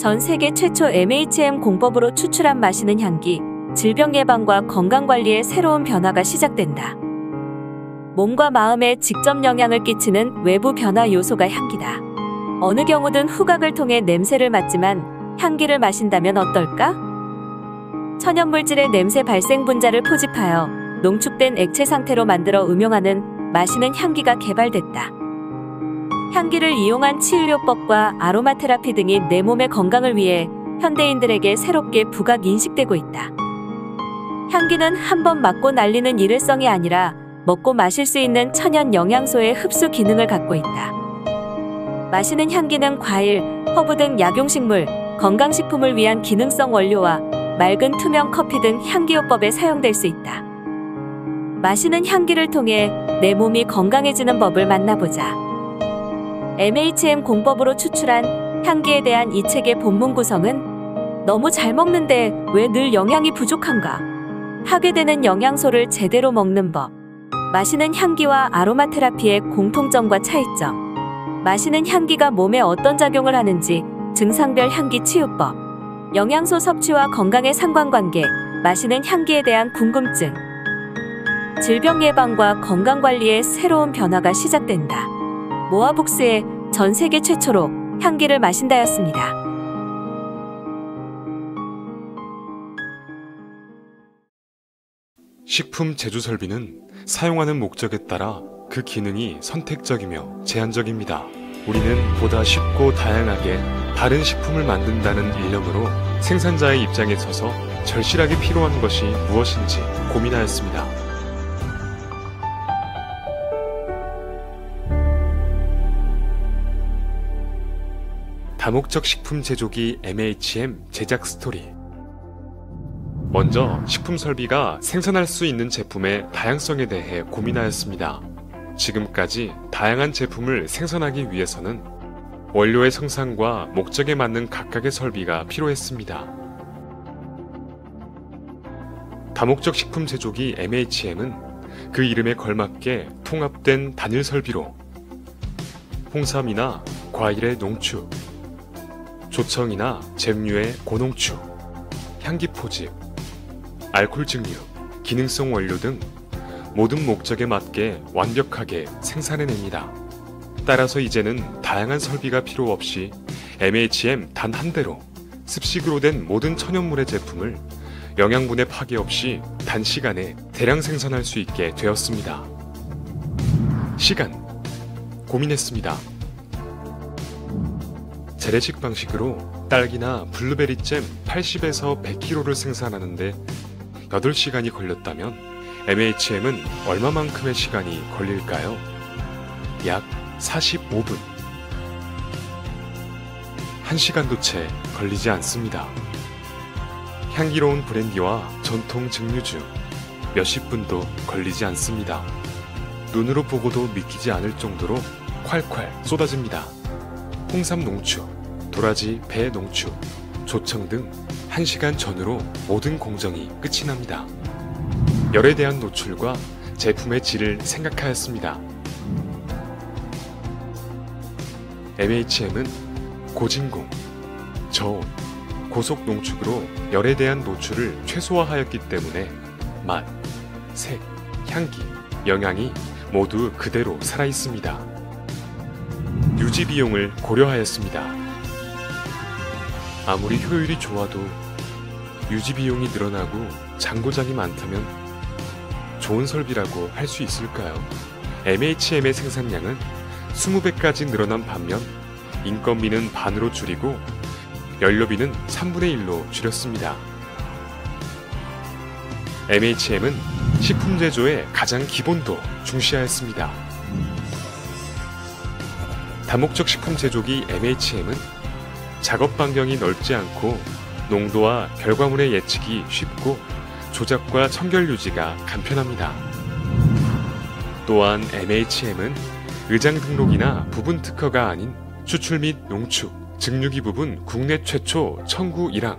전 세계 최초 MHM 공법으로 추출한 마시는 향기, 질병 예방과 건강관리의 새로운 변화가 시작된다. 몸과 마음에 직접 영향을 끼치는 외부 변화 요소가 향기다. 어느 경우든 후각을 통해 냄새를 맡지만 향기를 마신다면 어떨까? 천연물질의 냄새 발생 분자를 포집하여 농축된 액체 상태로 만들어 음용하는 마시는 향기가 개발됐다. 향기를 이용한 치유요법과 아로마 테라피 등이 내 몸의 건강을 위해 현대인들에게 새롭게 부각 인식되고 있다. 향기는 한번 맡고 날리는 일회성이 아니라 먹고 마실 수 있는 천연 영양소의 흡수 기능을 갖고 있다. 마시는 향기는 과일, 허브 등 약용식물, 건강식품을 위한 기능성 원료와 맑은 투명 커피 등 향기요법에 사용될 수 있다. 마시는 향기를 통해 내 몸이 건강해지는 법을 만나보자. MHM 공법으로 추출한 향기에 대한 이 책의 본문 구성은 너무 잘 먹는데 왜 늘 영양이 부족한가? 하게 되는 영양소를 제대로 먹는 법. 마시는 향기와 아로마 테라피의 공통점과 차이점. 마시는 향기가 몸에 어떤 작용을 하는지 증상별 향기 치유법. 영양소 섭취와 건강의 상관관계. 마시는 향기에 대한 궁금증. 질병 예방과 건강관리의 새로운 변화가 시작된다. 모아북스의 전 세계 최초로 향기를 마신다였습니다. 식품 제조 설비는 사용하는 목적에 따라 그 기능이 선택적이며 제한적입니다. 우리는 보다 쉽고 다양하게 다른 식품을 만든다는 일념으로 생산자의 입장에 서서 절실하게 필요한 것이 무엇인지 고민하였습니다. 다목적 식품 제조기 MHM 제작 스토리. 먼저 식품 설비가 생산할 수 있는 제품의 다양성에 대해 고민하였습니다. 지금까지 다양한 제품을 생산하기 위해서는 원료의 성상과 목적에 맞는 각각의 설비가 필요했습니다. 다목적 식품 제조기 MHM은 그 이름에 걸맞게 통합된 단일 설비로 홍삼이나 과일의 농축, 조청이나 잼류의 고농축, 향기 포집, 알코올 증류, 기능성 원료 등 모든 목적에 맞게 완벽하게 생산해냅니다. 따라서 이제는 다양한 설비가 필요 없이 MHM 단 한 대로 습식으로 된 모든 천연물의 제품을 영양분의 파괴 없이 단시간에 대량 생산할 수 있게 되었습니다. 시간, 고민했습니다. 재래식 방식으로 딸기나 블루베리잼 80에서 100kg를 생산하는데 8시간이 걸렸다면 MHM은 얼마만큼의 시간이 걸릴까요? 약 45분. 1시간도 채 걸리지 않습니다. 향기로운 브랜디와 전통 증류주 몇십 분도 걸리지 않습니다. 눈으로 보고도 믿기지 않을 정도로 콸콸 쏟아집니다. 홍삼 농축, 도라지 배 농축, 조청 등 1시간 전으로 모든 공정이 끝이 납니다. 열에 대한 노출과 제품의 질을 생각하였습니다. MHM은 고진공, 저온, 고속 농축으로 열에 대한 노출을 최소화하였기 때문에 맛, 색, 향기, 영양이 모두 그대로 살아있습니다. 유지 비용을 고려하였습니다. 아무리 효율이 좋아도 유지 비용이 늘어나고 잔고장이 많다면 좋은 설비라고 할 수 있을까요? MHM의 생산량은 20배까지 늘어난 반면 인건비는 반으로 줄이고 연료비는 3분의 1로 줄였습니다. MHM은 식품 제조의 가장 기본도 중시하였습니다. 다목적 식품 제조기 MHM은 작업 반경이 넓지 않고 농도와 결과물의 예측이 쉽고 조작과 청결 유지가 간편합니다. 또한 MHM은 의장 등록이나 부분 특허가 아닌 추출 및 농축, 증류기 부분 국내 최초 청구 1항,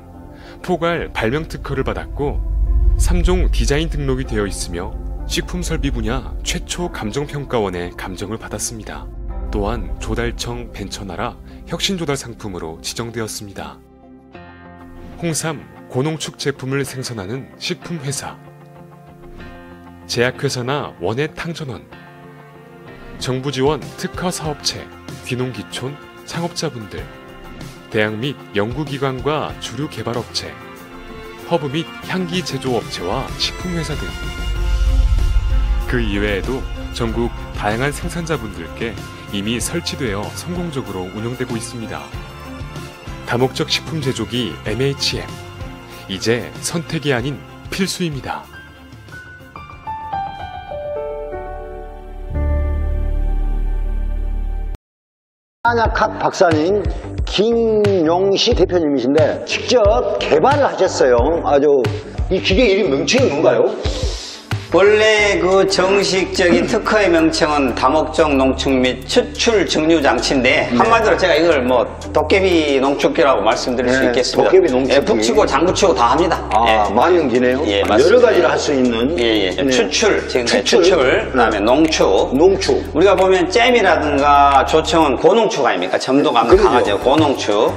포괄 발명 특허를 받았고 3종 디자인 등록이 되어 있으며 식품설비 분야 최초 감정평가원의 감정을 받았습니다. 또한 조달청 벤처나라 혁신조달 상품으로 지정되었습니다. 홍삼, 고농축 제품을 생산하는 식품회사, 제약회사나 원예 탕전원, 정부 지원 특화 사업체, 귀농귀촌, 창업자분들, 대학 및 연구기관과 주류 개발업체, 허브 및 향기 제조업체와 식품회사 등 그 이외에도 전국 다양한 생산자분들께 이미 설치되어 성공적으로 운영되고 있습니다. 다목적 식품 제조기 MHM, 이제 선택이 아닌 필수입니다. 한약학 박사님 김용식 대표님이신데 직접 개발을 하셨어요. 아주 이 기계 이름 명칭이 뭔가요? 원래 그 정식적인 특허의 명칭은 다목적 농축 및 추출 증류 장치인데 한마디로 제가 이걸 뭐 도깨비 농축기라고 말씀드릴 수 있겠습니다. 도깨비 농축기. 예, 북치고 장구치고 다 합니다. 아, 만능기네요. 예, 맞습니다. 여러 가지를 할 수 있는. 네. 추출, 지금까지 추출. 추출, 그다음에 농축. 우리가 우리가 보면 잼이라든가 조청은 고농축 아닙니까? 점도감 강하죠. 고농축.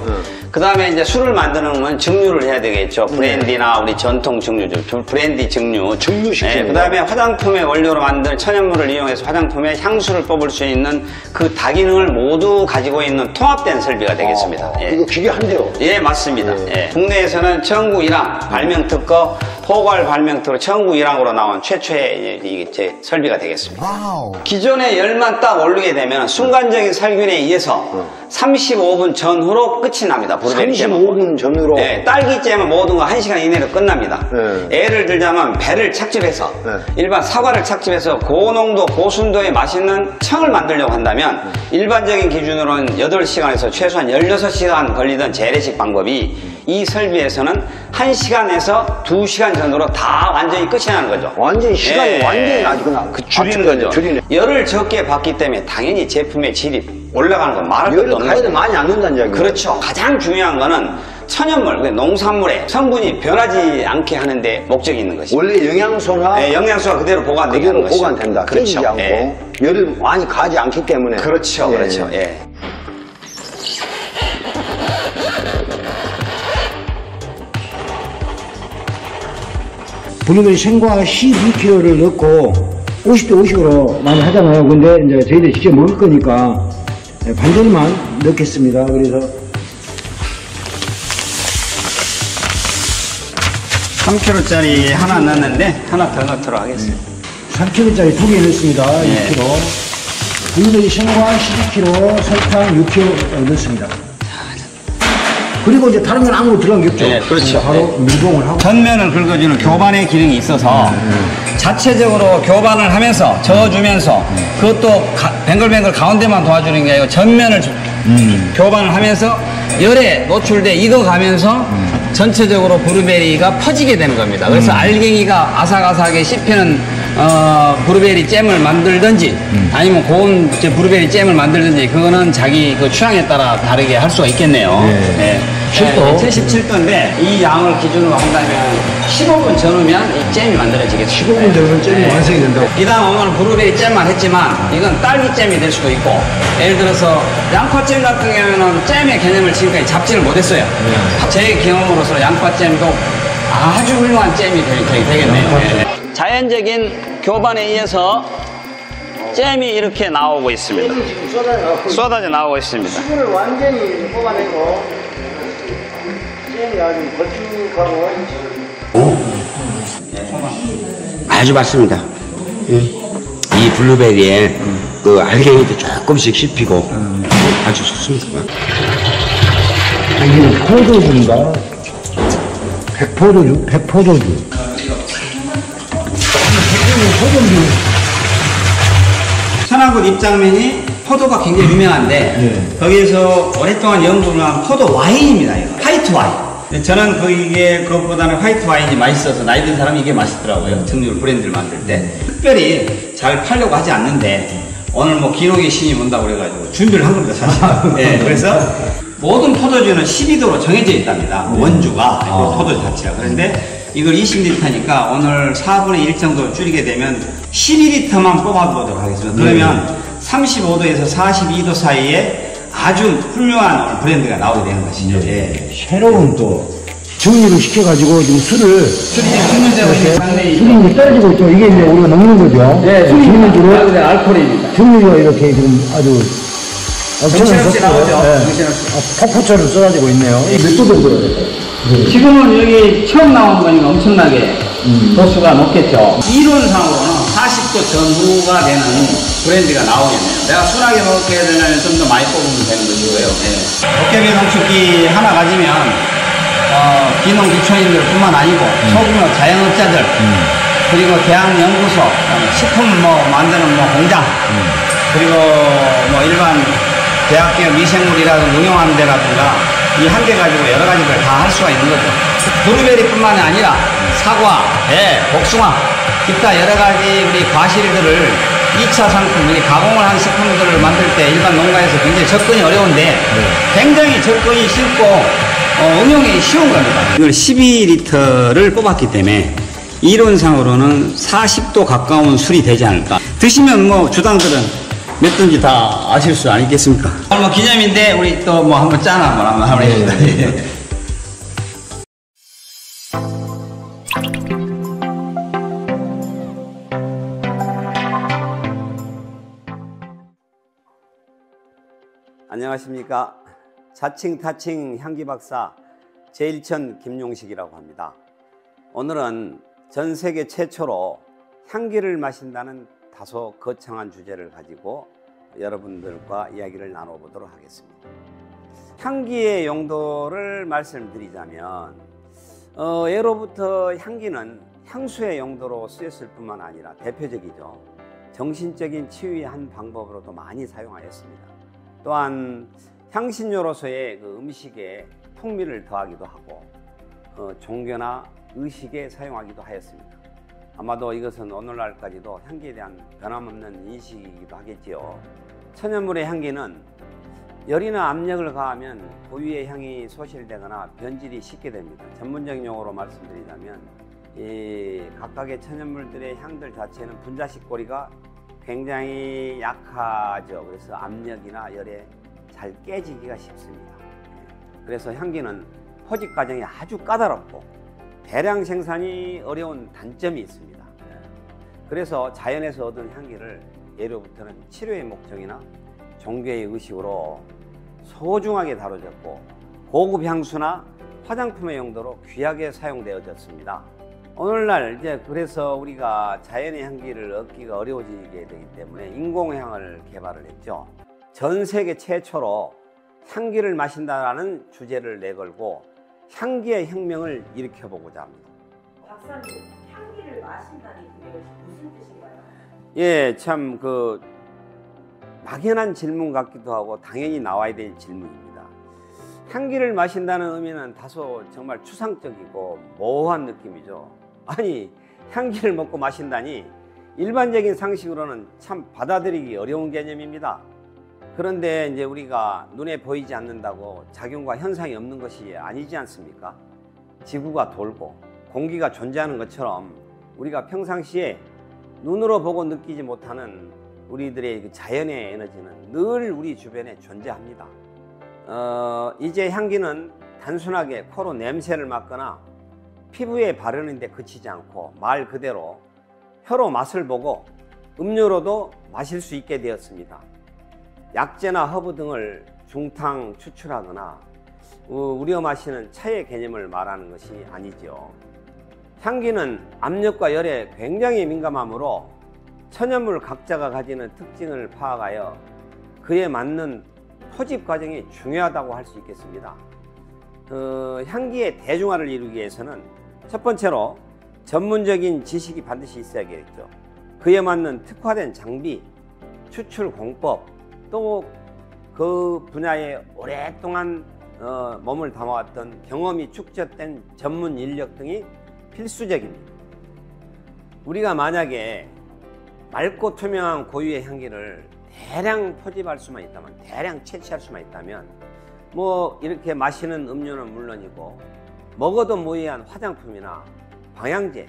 그 다음에 이제 술을 만드는 건 증류를 해야 되겠죠. 브랜디나 우리 전통 증류죠. 브랜디 증류. 증류시키는 네, 그 다음에 화장품의 원료로 만든 천연물을 이용해서 화장품에 향수를 뽑을 수 있는 그 다기능을 모두 가지고 있는 통합된 설비가 되겠습니다. 예. 이거 기계 한 대요? 예, 맞습니다. 예. 국내에서는 전국 1항 발명 특허, 포괄 발명 특허 전국 1항으로 나온 최초의 이제 설비가 되겠습니다. 기존의 열만 딱 올리게 되면 순간적인 살균에 의해서 35분 전후로 끝이 납니다. 35분 전후로? 네, 딸기잼은 모든 거 1시간 이내로 끝납니다. 네. 예를 들자면 배를 착즙해서 일반 사과를 착즙해서 고농도 고순도의 맛있는 청을 만들려고 한다면 일반적인 기준으로는 8시간에서 최소한 16시간 걸리던 재래식 방법이 이 설비에서는 1시간에서 2시간 전후로 다 완전히 끝이 나는 거죠. 완전히 시간이 완전히 아주 그냥 줄이는 거죠. 줄이네. 열을 적게 받기 때문에 당연히 제품의 질이 올라가는 건 말할 것도 열을 없는 가해도 거죠. 많이 안 넣는다는 이야기예요. 그렇죠. 가장 중요한 거는 천연물, 농산물의 성분이 변하지 않게 하는데 목적이 있는 것이죠. 원래 영양소나 네, 영양소가 그대로 보관되게 하는 것이죠. 보관된다. 그렇죠. 깨지지 않고 예. 열을 많이 가지 않기 때문에. 그렇죠. 예. 그렇죠. 예. 본인은 생과 12kg를 넣고 50대 50으로 많이 하잖아요. 근데 이제 저희들 직접 먹을 거니까 반절만 넣겠습니다. 그래서 3kg짜리 하나 넣었는데 하나 더 넣도록 하겠습니다. 3kg짜리 2개 넣습니다. 2kg. 본인은 생과 12kg, 설탕 6kg 넣습니다. 그리고 이제 다른 건 아무것도 들어간 게 없죠. 네, 그렇죠. 바로 밀봉을 하고. 전면을 긁어주는 교반의 기능이 있어서 자체적으로 교반을 하면서 저어주면서 그것도 뱅글뱅글 가운데만 도와주는 게 아니고 전면을 교반을 하면서 열에 노출돼 익어가면서 전체적으로 브루베리가 퍼지게 되는 겁니다. 그래서 알갱이가 아삭아삭하게 씹히는 브루베리 잼을 만들든지 아니면 고운 브루베리 잼을 만들든지 그거는 자기 그 취향에 따라 다르게 할 수가 있겠네요. 네. 77도인데 이 양을 기준으로 한다면 15분 전후면 이 잼이 만들어지겠습니다. 15분 전후면 잼이 완성이 된다고. 이 다음 오늘은 브루베리 잼만 했지만 이건 딸기잼이 될 수도 있고 예를 들어서 양파잼 같은 경우에는 잼의 개념을 지금까지 잡지를 못했어요. 제 경험으로서 양파잼도 아주 훌륭한 잼이 되겠네요. 자연적인 교반에 의해서 잼이 이렇게 나오고 있습니다. 쏟아져 나오고 있습니다. 수분을 완전히 뽑아내고 잼이 아주 걸쭉하고 아주 맞습니다. 이 블루베리에 그 알갱이도 조금씩 씹히고 아주 좋습니다. 이게 포도주인가? 백포도주, 백포도주. 천안군 입장면이 포도가 굉장히 유명한데 거기에서 오랫동안 연구를 한 포도 와인입니다. 이거. 화이트 와인. 저는 이게 그것보다는 화이트 와인이 맛있어서 나이 든 사람이 이게 맛있더라고요. 증류 브랜드를 만들 때. 특별히 잘 팔려고 하지 않는데 오늘 뭐 기록의 신이 온다고 그래가지고 준비를 한 겁니다, 사실. 네, 그래서 모든 포도주는 12도로 정해져 있답니다. 원주가 포도주 자체가. 그런데 이걸 20리터니까 오늘 4분의 1 정도 줄이게 되면 12리터만 뽑아보도록 하겠습니다. 그러면 35도에서 42도 사이에 아주 훌륭한 브랜드가 나오게 되는 것이죠. 예. 새로운 또 정리를 시켜가지고 지금 술을 술이 증류되고 있는 장면이 술이 이제 떨어지고 있죠. 이게 이제 우리가 먹는 거죠. 네, 증류주로 알코올입니다. 증류가 이렇게 지금 아주 정신없이 나오죠. 네. 정신없이. 폭포처럼 쏟아지고 있네요. 몇 도 정도예요? 지금은 여기 처음 나온 거니까 엄청나게 도수가 높겠죠. 이론상으로는 40도 전후가 되는 브랜디가 나오겠네요. 내가 순하게 먹게 되면 좀 더 많이 뽑으면 되는 것이고요. 도깨비 농축기 하나 가지면 기농 기초인들 뿐만 아니고 소규모 자영업자들 그리고 대학연구소, 식품 만드는 공장 그리고 일반 대학교 미생물이라든가 응용하는 데라든가 이 한 개 가지고 여러 가지를 다 할 수가 있는 거죠. 블루베리뿐만이 아니라 사과, 배, 복숭아, 기타 여러 가지 우리 과실들을 2차 상품, 우리 가공을 한 식품들을 만들 때 일반 농가에서 굉장히 접근이 어려운데 굉장히 접근이 쉽고 응용이 쉬운 겁니다. 이걸 12리터를 뽑았기 때문에 이론상으로는 40도 가까운 술이 되지 않을까. 드시면 주당들은 몇 ton지 다 아실 수 아니겠습니까? 오늘 기념인데 우리 또 한번 짠 한번 하겠습니다. 안녕하십니까. 자칭 타칭 향기박사 제1천 김용식이라고 합니다. 오늘은 전 세계 최초로 향기를 마신다는 다소 거창한 주제를 가지고 여러분들과 이야기를 나눠보도록 하겠습니다. 향기의 용도를 말씀드리자면 예로부터 향기는 향수의 용도로 쓰였을 뿐만 아니라 대표적이죠. 정신적인 치유의 한 방법으로도 많이 사용하였습니다. 또한 향신료로서의 음식에 풍미를 더하기도 하고 종교나 의식에 사용하기도 하였습니다. 아마도 이것은 오늘날까지도 향기에 대한 변함없는 인식이기도 하겠지요. 천연물의 향기는 열이나 압력을 가하면 고유의 향이 소실되거나 변질이 쉽게 됩니다. 전문적인 용어로 말씀드리자면 이 각각의 천연물들의 향들 자체는 분자식 고리가 굉장히 약하죠. 그래서 압력이나 열에 잘 깨지기가 쉽습니다. 그래서 향기는 포집 과정이 아주 까다롭고 대량 생산이 어려운 단점이 있습니다. 그래서 자연에서 얻은 향기를 예로부터는 치료의 목적이나 종교의 의식으로 소중하게 다뤄졌고 고급 향수나 화장품의 용도로 귀하게 사용되어졌습니다. 오늘날 그래서 우리가 자연의 향기를 얻기가 어려워지게 되기 때문에 인공향을 개발을 했죠. 전 세계 최초로 향기를 마신다라는 주제를 내걸고 향기의 혁명을 일으켜보고자 합니다. 박사님, 향기를 마신다니 그게 무슨 뜻인가요? 예, 참 막연한 질문 같기도 하고 당연히 나와야 될 질문입니다. 향기를 마신다는 의미는 다소 정말 추상적이고 모호한 느낌이죠. 아니, 향기를 먹고 마신다니 일반적인 상식으로는 참 받아들이기 어려운 개념입니다. 그런데 이제 우리가 눈에 보이지 않는다고 작용과 현상이 없는 것이 아니지 않습니까? 지구가 돌고 공기가 존재하는 것처럼 우리가 평상시에 눈으로 보고 느끼지 못하는 우리들의 자연의 에너지는 늘 우리 주변에 존재합니다. 이제 향기는 단순하게 코로 냄새를 맡거나 피부에 바르는데 그치지 않고 말 그대로 혀로 맛을 보고 음료로도 마실 수 있게 되었습니다. 약재나 허브 등을 중탕 추출하거나 우려 마시는 차의 개념을 말하는 것이 아니죠. 향기는 압력과 열에 굉장히 민감하므로 천연물 각자가 가지는 특징을 파악하여 그에 맞는 포집 과정이 중요하다고 할 수 있겠습니다. 향기의 대중화를 이루기 위해서는 첫 번째로 전문적인 지식이 반드시 있어야겠죠. 그에 맞는 특화된 장비, 추출 공법, 또 그 분야에 오랫동안 몸을 담아왔던 경험이 축적된 전문 인력 등이 필수적입니다. 우리가 만약에 맑고 투명한 고유의 향기를 대량 포집할 수만 있다면, 대량 채취할 수만 있다면 이렇게 마시는 음료는 물론이고 먹어도 무해한 화장품이나 방향제,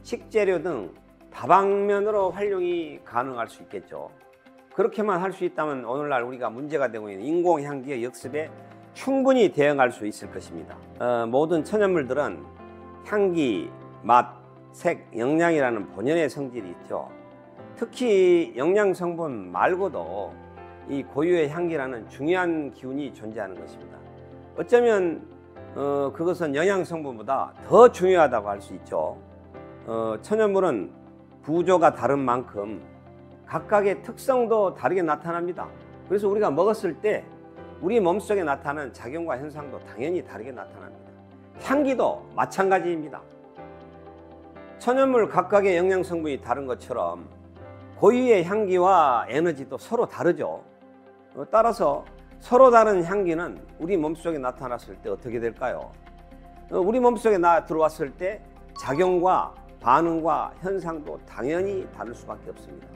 식재료 등 다방면으로 활용이 가능할 수 있겠죠. 그렇게만 할 수 있다면 오늘날 우리가 문제가 되고 있는 인공향기의 역습에 충분히 대응할 수 있을 것입니다. 모든 천연물들은 향기, 맛, 색, 영양이라는 본연의 성질이 있죠. 특히 영양 성분 말고도 이 고유의 향기라는 중요한 기운이 존재하는 것입니다. 어쩌면 그것은 영양 성분보다 더 중요하다고 할 수 있죠. 천연물은 구조가 다른 만큼 각각의 특성도 다르게 나타납니다. 그래서 우리가 먹었을 때 우리 몸속에 나타나는 작용과 현상도 당연히 다르게 나타납니다. 향기도 마찬가지입니다. 천연물 각각의 영양 성분이 다른 것처럼 고유의 향기와 에너지도 서로 다르죠. 따라서 서로 다른 향기는 우리 몸속에 나타났을 때 어떻게 될까요? 우리 몸속에 들어왔을 때 작용과 반응과 현상도 당연히 다를 수밖에 없습니다.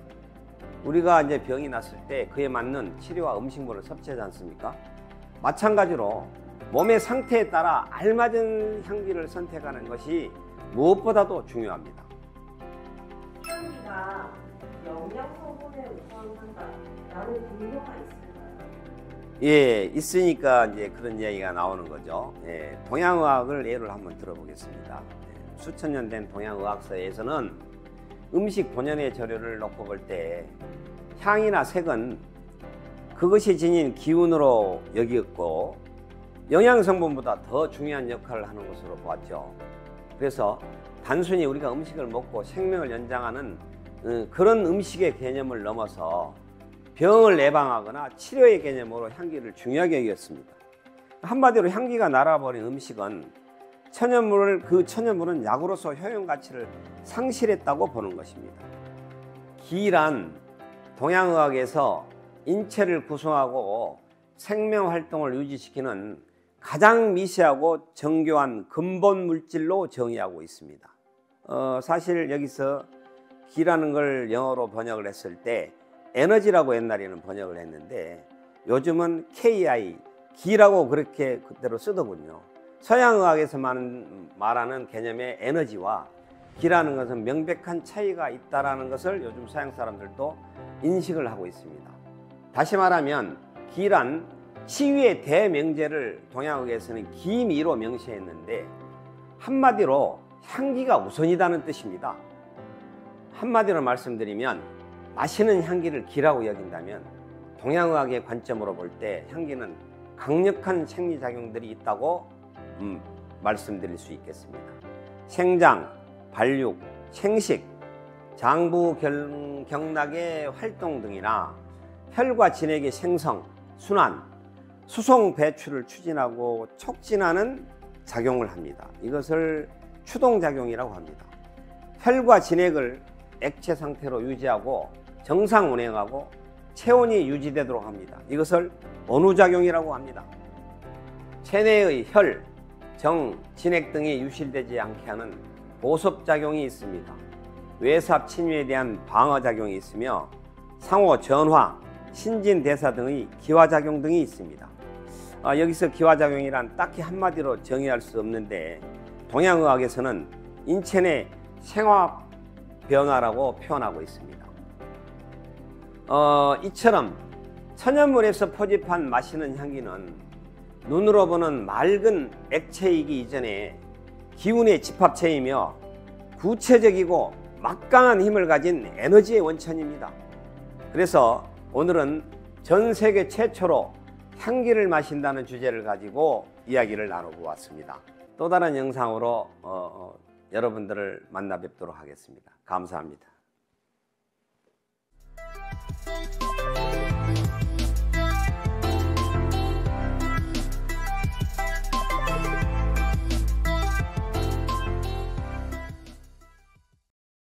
우리가 이제 병이 났을 때 그에 맞는 치료와 음식물을 섭취하지 않습니까? 마찬가지로 몸의 상태에 따라 알맞은 향기를 선택하는 것이 무엇보다도 중요합니다. 향기가 영양 성분에 우선한다라는 분류가 있을까요? 예, 있으니까 이제 그런 이야기가 나오는 거죠. 예, 동양의학을 예를 한번 들어보겠습니다. 수천 년 된 동양의학서에서는 음식 본연의 재료를 놓고 볼 때 향이나 색은 그것이 지닌 기운으로 여겼고 영양 성분보다 더 중요한 역할을 하는 것으로 보았죠. 그래서 단순히 우리가 음식을 먹고 생명을 연장하는 그런 음식의 개념을 넘어서 병을 예방하거나 치료의 개념으로 향기를 중요하게 여겼습니다. 한마디로 향기가 날아버린 음식은 그 천연물은 약으로서 효용 가치를 상실했다고 보는 것입니다. 기란 동양의학에서 인체를 구성하고 생명 활동을 유지시키는 가장 미세하고 정교한 근본 물질로 정의하고 있습니다. 사실 여기서 기라는 걸 영어로 번역을 했을 때 에너지라고 옛날에는 번역을 했는데 요즘은 KI, 기라고 그렇게 그대로 쓰더군요. 서양의학에서 말하는 개념의 에너지와 기라는 것은 명백한 차이가 있다는 것을 요즘 서양 사람들도 인식을 하고 있습니다. 다시 말하면 기란 치유의 대명제를 동양의학에서는 기미로 명시했는데 한마디로 향기가 우선이라는 뜻입니다. 한마디로 말씀드리면 마시는 향기를 기라고 여긴다면 동양의학의 관점으로 볼 때 향기는 강력한 생리작용들이 있다고 말씀드릴 수 있겠습니다. 생장, 발육, 생식, 장부 경락의 활동 등이나 혈과 진액의 생성, 순환, 수송 배출을 추진하고 촉진하는 작용을 합니다. 이것을 추동작용이라고 합니다. 혈과 진액을 액체 상태로 유지하고 정상 운행하고 체온이 유지되도록 합니다. 이것을 온후작용이라고 합니다. 체내의 혈, 정, 진액 등이 유실되지 않게 하는 보습작용이 있습니다. 외삽 침유에 대한 방어작용이 있으며 상호 전화, 신진대사 등의 기화작용 등이 있습니다. 여기서 기화작용이란 딱히 한마디로 정의할 수 없는데 동양의학에서는 인체 내 생화 변화라고 표현하고 있습니다. 이처럼 천연물에서 포집한 마시는 향기는 눈으로 보는 맑은 액체이기 이전에 기운의 집합체이며 구체적이고 막강한 힘을 가진 에너지의 원천입니다. 그래서 오늘은 전 세계 최초로 향기를 마신다는 주제를 가지고 이야기를 나눠보았습니다. 또 다른 영상으로 여러분들을 만나 뵙도록 하겠습니다. 감사합니다.